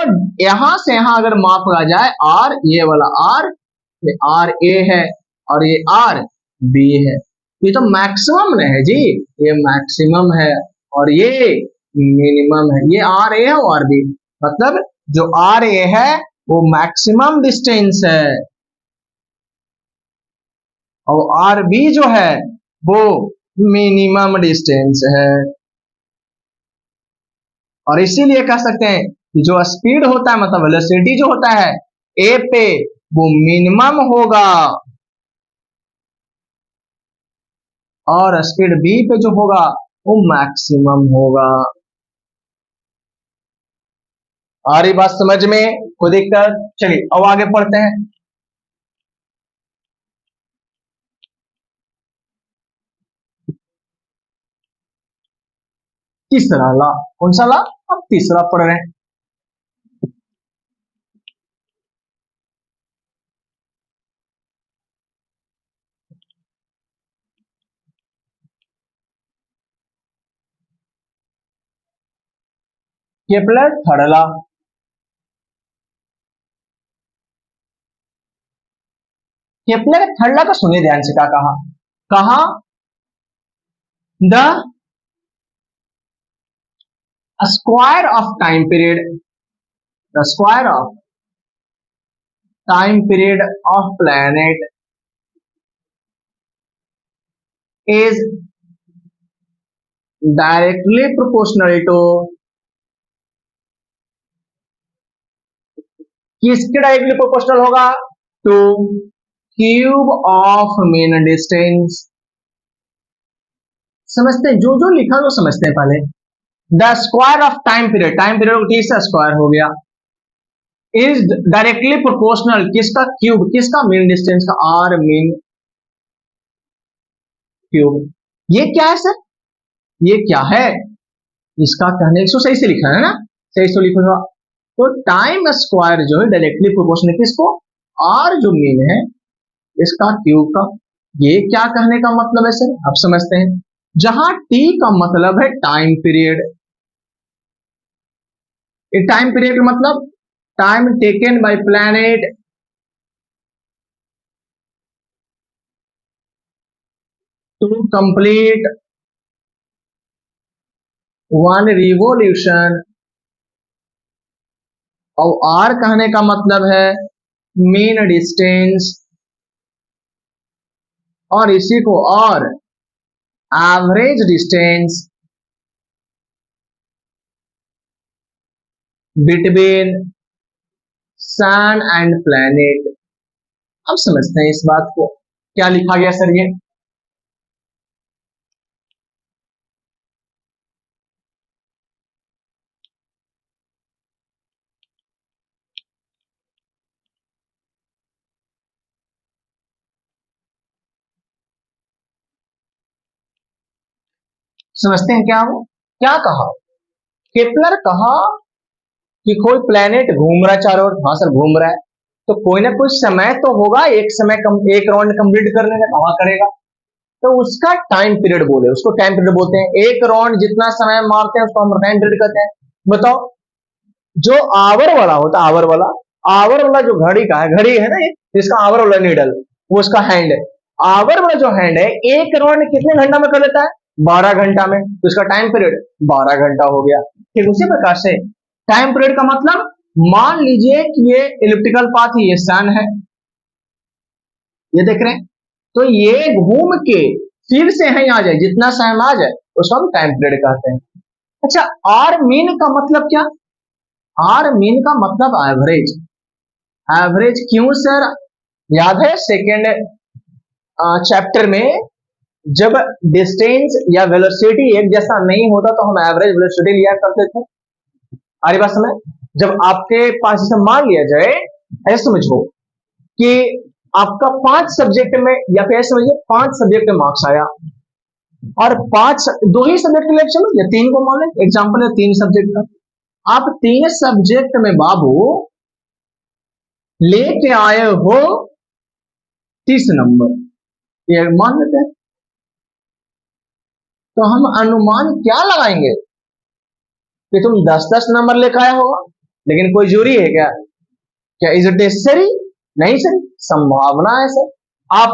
यहां से यहां अगर मापा जाए आर, ये वाला आर, ये आर ए है और ये आर बी है, ये तो मैक्सिमम नहीं है जी, ये मैक्सिमम है और ये मिनिमम है। ये आर ए है और आर बी, मतलब जो आर ए है वो मैक्सिमम डिस्टेंस है, और आर बी जो है वो मिनिमम डिस्टेंस है। और इसीलिए कह सकते हैं कि जो स्पीड होता है मतलब वेलोसिटी जो होता है ए पे वो मिनिमम होगा, और स्पीड बी पे जो होगा वो मैक्सिमम होगा। आ रही बात समझ में? कोई दिक्कत? चलिए अब आगे पढ़ते हैं। तीसरा ला, कौन सा ला? अब तीसरा पढ़ रहे हैं। केपलर थर्ड ला। केपलर थर्ड ला का सुनिए ध्यान से, क्या कहा? कहा the square of time period, the square of time period of planet is directly proportional to, किसके डायरेक्टली प्रोपोर्शनल होगा? Two cube of mean distance. समझते हैं, जो जो लिखा वो समझते हैं पहले। The square of time period, time period को टी से स्क्वायर हो गया, इज डायरेक्टली प्रोपोर्शनल किसका? क्यूब, किसका? मीन डिस्टेंस का, आर मीन क्यूब। ये क्या है सर? ये क्या है? इसका कहने इसको सही से लिखा है ना, सही से लिखा। तो टाइम स्क्वायर जो है डायरेक्टली प्रोपोर्शनल किसको? आर जो मीन है इसका क्यूब का। ये क्या कहने का मतलब है सर? आप समझते हैं, जहां टी का मतलब है टाइम पीरियड, टाइम पीरियड का मतलब time taken by planet to complete one revolution. और आर कहने का मतलब है मीन डिस्टेंस, और इसी को और average distance between sun and planet. अब समझते हैं इस बात को, क्या लिखा गया सर ये। समझते हैं क्या वो क्या कहा। केपलर कहा कि कोई प्लेनेट घूम रहा है चारों ओर। हाँ सर घूम रहा है, तो कोई ना कोई समय तो होगा एक समय एक राउंड कंप्लीट करने का, कहाँ करेगा। तो उसका टाइम पीरियड बोले, उसको टाइम पीरियड बोलते हैं। एक राउंड जितना समय मारते हैं उसको हम टाइम पीरियड कहते हैं। बताओ, जो आवर वाला होता है, आवर वाला जो घड़ी का है, घड़ी है ना ये, जिसका आवर वाला नीडल, वो उसका हैंड है। आवर वाला जो हैंड है एक राउंड कितने घंटा में कर लेता है, 12 घंटा में। तो इसका टाइम पीरियड 12 घंटा हो गया। ठीक उसी प्रकार से टाइम पीरियड का मतलब, मान लीजिए कि ये इलिप्टिकल पाथ, ये सन है, ये देख रहे हैं, तो ये घूम के फिर से यहीं आ जाए, जितना समय आ जाए उसको हम टाइम पीरियड कहते हैं। अच्छा, आर मीन का मतलब क्या। आर मीन का मतलब एवरेज। एवरेज क्यों सर, याद है सेकेंड चैप्टर में, जब डिस्टेंस या वेलोसिटी एक जैसा नहीं होता तो हम एवरेज वेलोसिटी लिया करते थे। आरी बात समझ। जब आपके पास जैसे मान लिया जाए, ऐसे समझो कि आपका 5 सब्जेक्ट में, या फिर ऐसे समझिए 5 सब्जेक्ट में मार्क्स आया, और दो ही सब्जेक्ट के लिए चलो, या 3 को मान लें, एग्जाम्पल है 3 सब्जेक्ट का। आप 3 सब्जेक्ट में बाबू लेके आए हो 30 नंबर, ये मान लेते हैं। तो हम अनुमान क्या लगाएंगे कि तुम 10-10 नंबर लेकर आया होगा, लेकिन कोई जरूरी है क्या, क्या इज इट नेसेसरी, नहीं सर, संभावना है सर। आप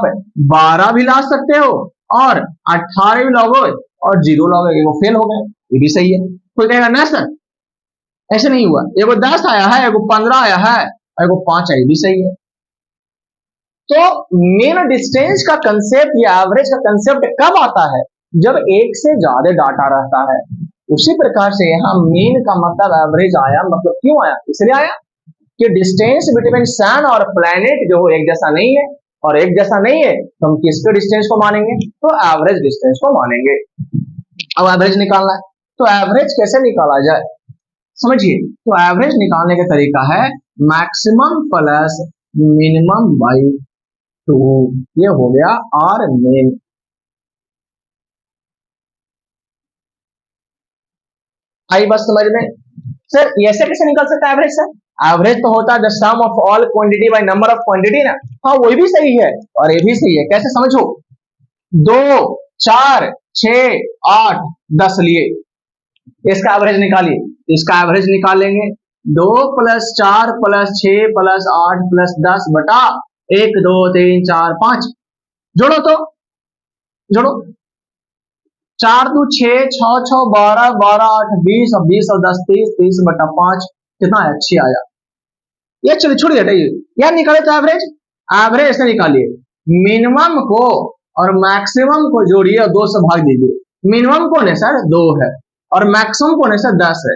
12 भी ला सकते हो और 18 भी लोगे और 0 लोगे, वो फेल हो गए, ये भी सही है। कोई कहेगा ना सर ऐसे नहीं हुआ, एगो 10 आया है, एगो 15 आया है, एगो 5 आया, भी सही है। तो मेन डिस्टेंस का कंसेप्ट या एवरेज का कंसेप्ट कब आता है, जब एक से ज्यादा डाटा रहता है। उसी प्रकार से यहाँ मीन का मतलब एवरेज आया, मतलब क्यों आया, इसलिए आया कि डिस्टेंस बिटवीन सन और प्लैनेट जो एक जैसा नहीं है, और एक जैसा नहीं है तो हम किसके डिस्टेंस को मानेंगे, तो एवरेज डिस्टेंस को मानेंगे। अब एवरेज निकालना है, तो एवरेज कैसे निकाला जाए समझिए। तो एवरेज निकालने का तरीका है मैक्सिमम प्लस मिनिमम बाई 2, ये हो गया आर मेन। आई बात समझ में। सर ऐसे कैसे निकल सकता है एवरेज सर, एवरेज तो होता है the sum of all quantity by number of quantity ना। हाँ वो भी सही है और ये भी सही है, कैसे समझो। 2, 4, 6, 8, 10 लिए, इसका एवरेज निकालिए, इसका एवरेज निकालेंगे 2+4+6+8+10 1 2 3 4 5, जोड़ो तो, जोड़ो 4×2 6, 6×6 12, 12×8 20, और 20 और 10 30, 30/5 कितना है, 6 आया। ये चलिए छोड़िए हटाइए, यार निकाले तो एवरेज, एवरेज ऐसे निकालिए, मिनिमम को और मैक्सिमम को जोड़िए और 2 से भाग दीजिए। मिनिमम कौन है सर, 2 है, और मैक्सिमम कौन है सर, 10 है।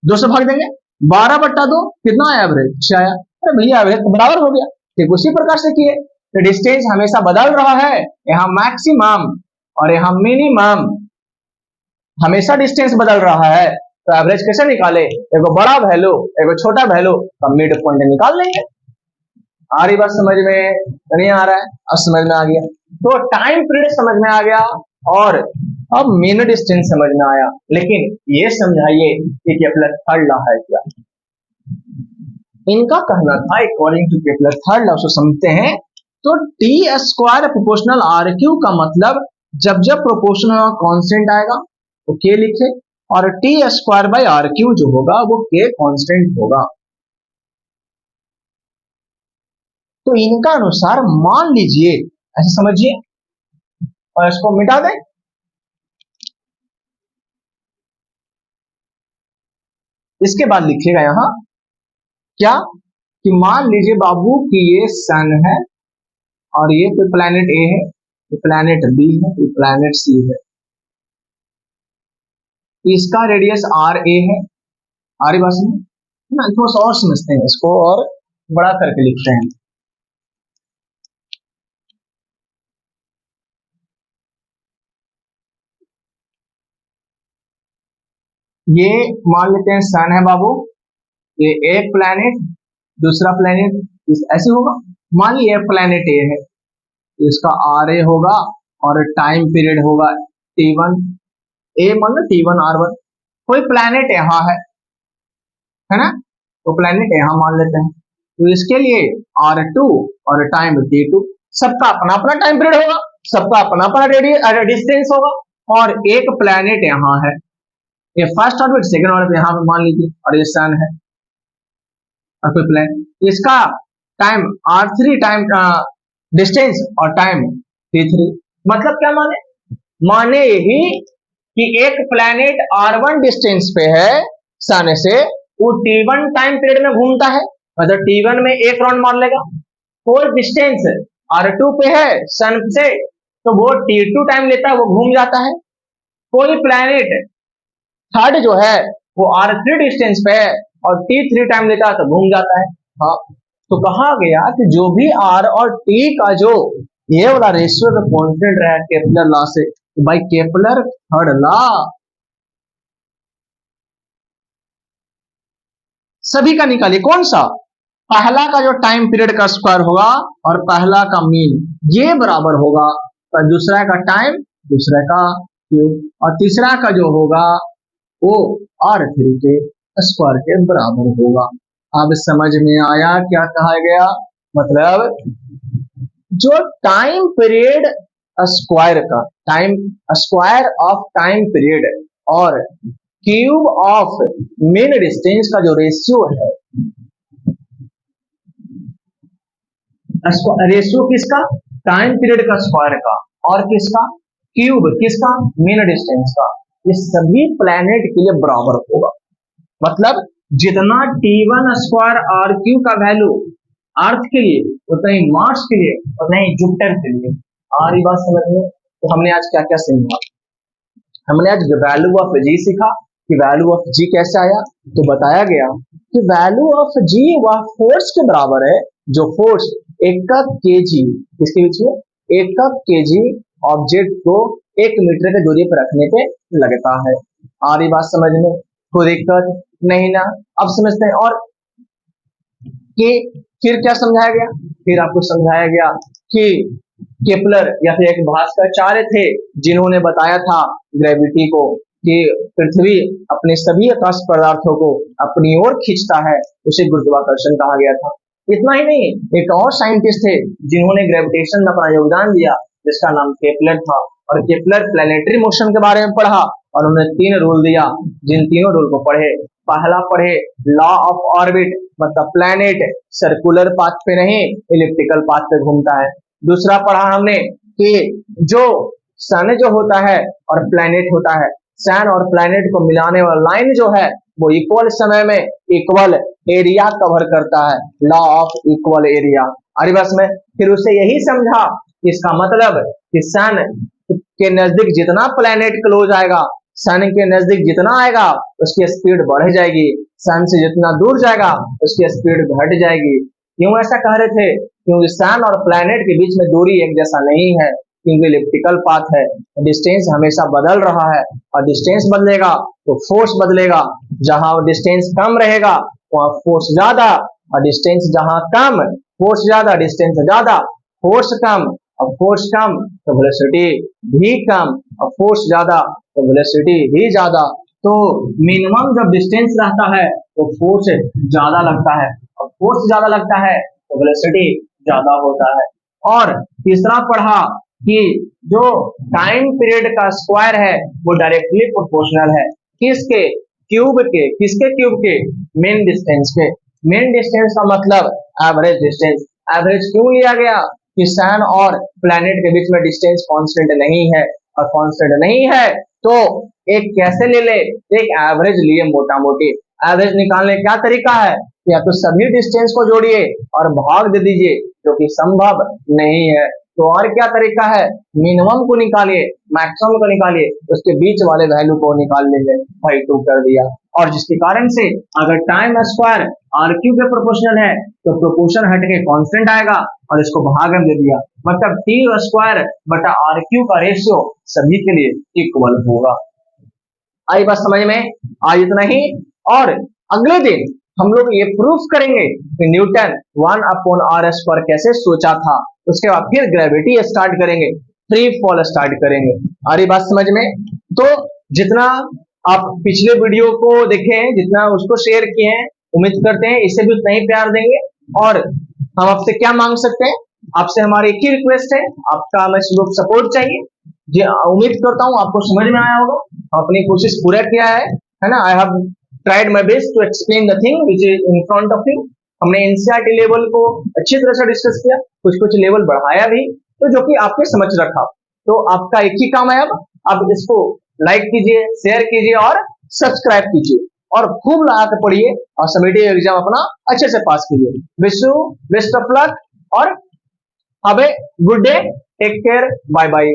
2 से भाग देंगे, 12/2 कितना आया, एवरेज 6 आया। अरे भैया एवरेज तो बराबर हो गया। ठीक उसी प्रकार से किए, तो डिस्टेंस हमेशा बदल रहा है, यहाँ मैक्सिमम और यहाँ मिनिमम, हमेशा डिस्टेंस बदल रहा है, तो एवरेज कैसे निकाले, एगो बड़ा वैल्यू एगो छोटा वैल्यू का मिड पॉइंट निकाल लेंगे। आ रही बात समझ में, नहीं आ रहा है, अब समझ में आ गया। तो टाइम पीरियड समझ में आ गया और अब मीन डिस्टेंस समझ में आया, लेकिन ये समझाइए कि केपलर थर्ड लॉ है क्या। इनका कहना था according to Kepler third law, उसको समझते हैं। तो T square proportional R cube का मतलब, जब जब प्रोपोर्शनल कांस्टेंट आएगा तो के लिखे, और T square by R cube जो होगा वो के कांस्टेंट होगा। तो इनका अनुसार मान लीजिए, ऐसे समझिए और इसको मिटा दें। इसके बाद लिखिएगा यहां क्या कि मान लीजिए बाबू कि ये सन है और ये कोई प्लैनेट ए है, ये प्लैनेट बी है, ये प्लैनेट सी है। इसका रेडियस आर ए है। आर बस में ना थोड़ा सा और समझते हैं इसको और बड़ा करके लिखते हैं। ये मान लेते हैं सन है बाबू, ये एक प्लैनेट, दूसरा प्लैनेट ऐसे होगा। मान लीजिए प्लैनेट ए है, इसका आर ए होगा और टाइम पीरियड होगा T1, ए मान लो T1 R1। कोई प्लैनेट यहाँ है ना, तो प्लैनेट यहाँ मान लेते हैं, तो इसके लिए R2 और टाइम T2। सबका अपना अपना टाइम पीरियड होगा, सबका अपना अपना डिस्टेंस होगा। और एक प्लैनेट यहाँ है, ये फर्स्ट ऑर्बिट सेकंड ऑर्बिट यहाँ पे मान लीजिए, और ये सन है और कोई प्लैनेट, इसका टाइम R3 टाइम डिस्टेंस और टाइम T3। मतलब क्या माने यही कि एक प्लैनेट R1 डिस्टेंस पे है सन से, वो T1 टाइम पीरियड में घूमता है, मतलब T1 में एक राउंड मार लेगा। कोई डिस्टेंस R2 पे है सन से, तो वो T2 टाइम लेता है, वो घूम जाता है। कोई प्लैनेट थर्ड जो है वो R3 डिस्टेंस पे है और T3 टाइम लेता है, तो घूम जाता है। हाँ, तो कहा गया कि जो भी R और T का जो ये वाला रेशियो का कांस्टेंट रहा है केपलर लॉ से, तो भाई केपलर थर्ड लॉ सभी का निकालिए। कौन सा? पहला का जो टाइम पीरियड का स्क्वायर होगा और पहला का मीन, ये बराबर होगा तो दूसरा का टाइम, दूसरा का क्यूब, और तीसरा का जो होगा वो R3 के स्क्वायर के बराबर होगा। अब समझ में आया क्या कहा गया? मतलब जो टाइम पीरियड स्क्वायर का time square of time period और क्यूब ऑफ मीन डिस्टेंस का जो रेशियो है, रेशियो किसका? टाइम पीरियड का स्क्वायर का और किसका? क्यूब किसका? मीन डिस्टेंस का। ये सभी प्लैनेट के लिए बराबर होगा। मतलब जितना T1 स्क्वायर आर क्यू का वैल्यू अर्थ के लिए, उतना ही मार्स के लिए, उतना ही जुपिटर के लिए। और ये बात समझ में, तो हमने आज क्या क्या सीखा? हमने आज वैल्यू ऑफ जी सीखा कि वैल्यू ऑफ जी कैसे आया। तो बताया गया कि वैल्यू ऑफ जी वह फोर्स के बराबर है जो फोर्स एकक केजी, किसके बीच में? एकक केजी ऑब्जेक्ट को 1 मीटर के दूरी पर रखने पे लगता है। आ रही बात समझ में? कोई दिक्कत नहीं ना? अब समझते हैं। और कि फिर क्या समझाया गया? फिर आपको समझाया गया कि केपलर या फिर एक भास्कराचार्य थे जिन्होंने बताया था ग्रेविटी को कि पृथ्वी अपने सभी आकाश पदार्थों को अपनी ओर खींचता है, उसे गुरुत्वाकर्षण कहा गया था। इतना ही नहीं, एक और साइंटिस्ट थे जिन्होंने ग्रेविटेशन में अपना योगदान दिया, जिसका नाम केपलर था। और केपलर प्लैनेटरी मोशन के बारे में पढ़ा और उन्होंने 3 रूल दिया, जिन तीनों रूल को पढ़े। पहला पढ़े लॉ ऑफ ऑर्बिट, मतलब प्लैनेट सर्कुलर पाथ पे नहीं इलिप्टिकल पाथ पे घूमता है। दूसरा पढ़ा हमने कि जो सन जो होता है और प्लैनेट होता है, सन और प्लैनेट को मिलाने वाला लाइन जो है वो इक्वल समय में इक्वल एरिया कवर करता है, लॉ ऑफ इक्वल एरिया। अरे बस में फिर उसे यही समझा, इसका मतलब कि सन के नजदीक जितना प्लैनेट क्लोज आएगा, सन के नजदीक जितना आएगा उसकी स्पीड बढ़ जाएगी, सन से जितना दूर जाएगा उसकी स्पीड घट जाएगी। क्यों ऐसा कह रहे थे? क्योंकि सन और प्लैनेट के बीच में दूरी एक जैसा नहीं है, क्योंकि इलिप्टिकल पाथ है, डिस्टेंस हमेशा बदल रहा है और डिस्टेंस बदलेगा तो फोर्स बदलेगा। जहां डिस्टेंस कम रहेगा वहां फोर्स ज्यादा, और डिस्टेंस जहां कम फोर्स ज्यादा, डिस्टेंस ज्यादा फोर्स कम, और फोर्स कम तो वेलोसिटी भी कम, और फोर्स ज्यादा तो वेलोसिटी भी ज्यादा। तो मिनिमम जब डिस्टेंस रहता है तो फोर्स ज्यादा लगता है, और फोर्स ज्यादा लगता है तो वेलोसिटी ज्यादा होता है। और तीसरा पढ़ा कि जो टाइम पीरियड का स्क्वायर है वो डायरेक्टली प्रोपोर्शनल है किसके? क्यूब के। किसके क्यूब के? मेन डिस्टेंस के। मेन डिस्टेंस का मतलब एवरेज डिस्टेंस। एवरेज क्यों लिया गया? कि सन और प्लैनेट के बीच में डिस्टेंस कांस्टेंट नहीं है, और कांस्टेंट नहीं है तो एक कैसे ले ले, एक एवरेज लिए मोटा मोटी। एवरेज निकालने का क्या तरीका है, या तो सभी डिस्टेंस को जोड़िए और भाग दे दीजिए, जो कि संभव नहीं है। तो और क्या तरीका है, मिनिमम को निकालिए, मैक्सिमम को निकालिए, उसके बीच वाले वैल्यू को निकाल लेंगे, भाई 2 कर दिया। और जिसके कारण से अगर टाइम स्क्वायर आर क्यू के प्रोपोर्शनल है तो प्रोपोर्शन हट के कांस्टेंट आएगा और इसको भाग में दे दिया, मतलब टी स्क्वायर बटा आर क्यू का रेशियो सभी के लिए इक्वल होगा। आई बात समझ में? आज इतना ही। और अगले दिन हम लोग ये प्रूफ करेंगे कि न्यूटन 1/r² कैसे सोचा था। उसके बाद फिर ग्रेविटी स्टार्ट करेंगे, फ्री फॉल स्टार्ट करेंगे। आ रही बात समझ में? तो जितना आप पिछले वीडियो को देखे हैं, जितना उसको शेयर किए हैं, उम्मीद करते हैं इससे भी उतना ही प्यार देंगे। और हम आपसे क्या मांग सकते हैं, आपसे हमारी एक ही रिक्वेस्ट है, आपका हमें सपोर्ट चाहिए। जी उम्मीद करता हूँ आपको समझ में आया होगा, अपनी कोशिश पूरा किया है ना। I have tried my best to explain the thing which is in front of you. हमने एनसीईआरटी लेवल को अच्छी तरह से डिस्कस किया, कुछ कुछ लेवल बढ़ाया भी, तो जो कि आपने समझ रखा। तो आपका एक ही काम है, अब आप इसको लाइक कीजिए, शेयर कीजिए और सब्सक्राइब कीजिए, और खूब लगा के पढ़िए और समिटिव एग्जाम अपना अच्छे से पास कीजिए। Wish you best of luck और have a good day, take care, bye bye.